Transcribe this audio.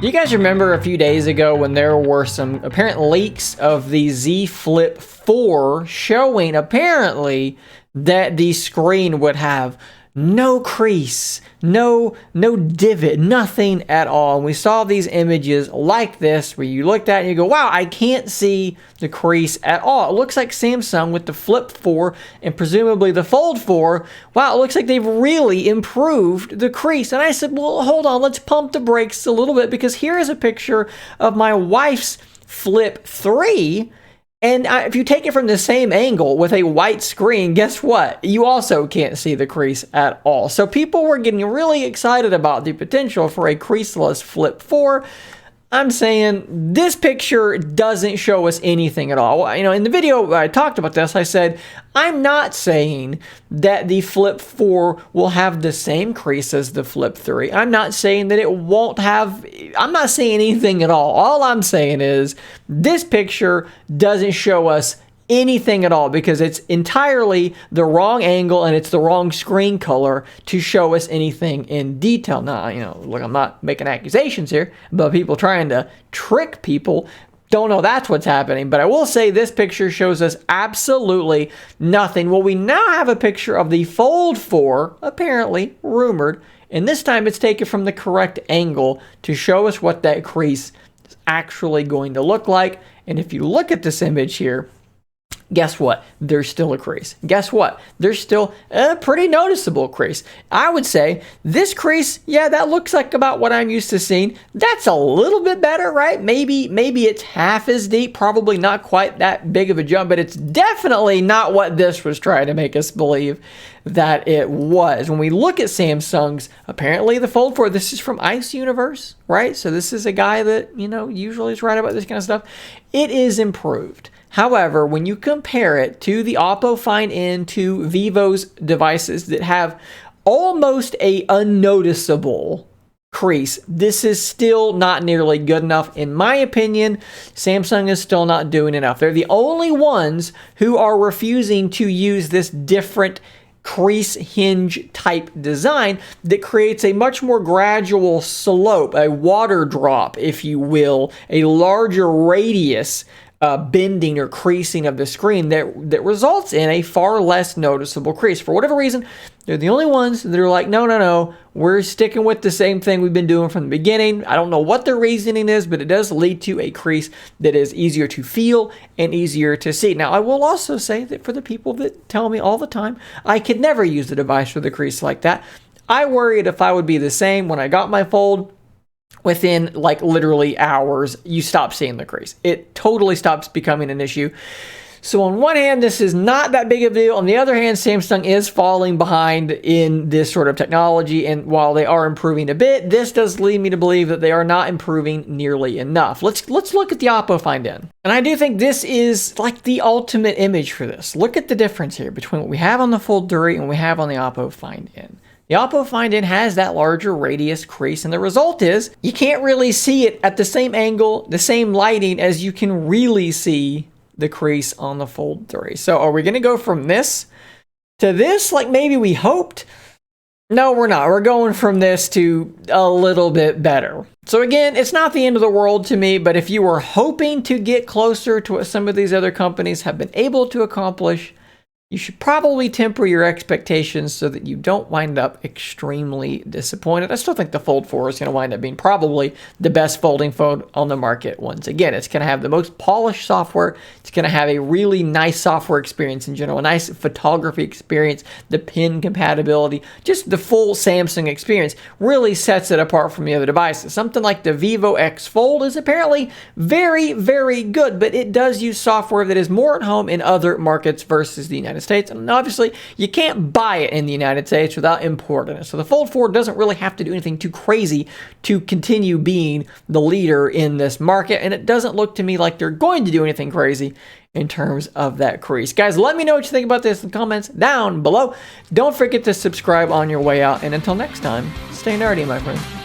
Do you guys remember a few days ago when there were some apparent leaks of the Z Flip 4 showing apparently that the screen would have no crease, no divot, nothing at all. And we saw these images like this where you looked at it and you go, wow, I can't see the crease at all. It looks like Samsung with the Flip 4 and presumably the Fold 4. Wow, it looks like they've really improved the crease. And I said, well, hold on, let's pump the brakes a little bit, because here is a picture of my wife's Flip 3. And if you take it from the same angle with a white screen, guess what? You also can't see the crease at all. So people were getting really excited about the potential for a creaseless Flip 4. I'm saying this picture doesn't show us anything at all. You know, in the video I talked about this, I said, I'm not saying that the Flip 4 will have the same crease as the Flip 3. I'm not saying that it won't have, I'm not saying anything at all. All I'm saying is this picture doesn't show us anything at all, because it's entirely the wrong angle and it's the wrong screen color to show us anything in detail. Now, you know, look, I'm not making accusations here, but people trying to trick people. Don't know that's what's happening, but I will say this picture shows us absolutely nothing. Well, we now have a picture of the Fold 4, apparently rumored, and this time it's taken from the correct angle to show us what that crease is actually going to look like. And if you look at this image here, guess what? There's still a crease. Guess what? There's still a pretty noticeable crease. I would say this crease, yeah, that looks like about what I'm used to seeing. That's a little bit better, right? Maybe it's half as deep, probably not quite that big of a jump, but it's definitely not what this was trying to make us believe that it was. When we look at Samsung's, apparently the Fold 4, this is from Ice Universe, right? So this is a guy that, you know, usually is right about this kind of stuff. It is improved. However, when you compare it to the Oppo Find N, to Vivo's devices that have almost a unnoticeable crease, this is still not nearly good enough. In my opinion, Samsung is still not doing enough. They're the only ones who are refusing to use this different crease hinge type design that creates a much more gradual slope, a water drop, if you will, a larger radius bending or creasing of the screen that results in a far less noticeable crease. For whatever reason, they're the only ones that are like, no, we're sticking with the same thing we've been doing from the beginning. I don't know what their reasoning is, but it does lead to a crease that is easier to feel and easier to see. Now, I will also say that for the people that tell me all the time, I could never use a device with a crease like that, I worried if I would be the same when I got my Fold. Within like literally hours, you stop seeing the crease. It totally stops becoming an issue. So on one hand, this is not that big of a deal. On the other hand, Samsung is falling behind in this sort of technology. And while they are improving a bit, this does lead me to believe that they are not improving nearly enough. Let's look at the Oppo Find N. And I do think this is like the ultimate image for this. Look at the difference here between what we have on the Fold 3 and what we have on the Oppo Find N. The Oppo Find N has that larger radius crease, and the result is you can't really see it at the same angle, the same lighting as you can really see the crease on the Fold 3. So are we going to go from this to this like maybe we hoped? No, we're not. We're going from this to a little bit better. So again, it's not the end of the world to me, but if you were hoping to get closer to what some of these other companies have been able to accomplish, you should probably temper your expectations so that you don't wind up extremely disappointed. I still think the Fold 4 is going to wind up being probably the best folding phone on the market once again. It's going to have the most polished software. It's going to have a really nice software experience in general, a nice photography experience, the pin compatibility, just the full Samsung experience really sets it apart from the other devices. Something like the Vivo X Fold is apparently very, very good, but it does use software that is more at home in other markets versus the United States. And obviously, you can't buy it in the United States without importing it. So the Fold 4 doesn't really have to do anything too crazy to continue being the leader in this market. And it doesn't look to me like they're going to do anything crazy in terms of that crease. Guys, let me know what you think about this in the comments down below. Don't forget to subscribe on your way out. And until next time, stay nerdy, my friends.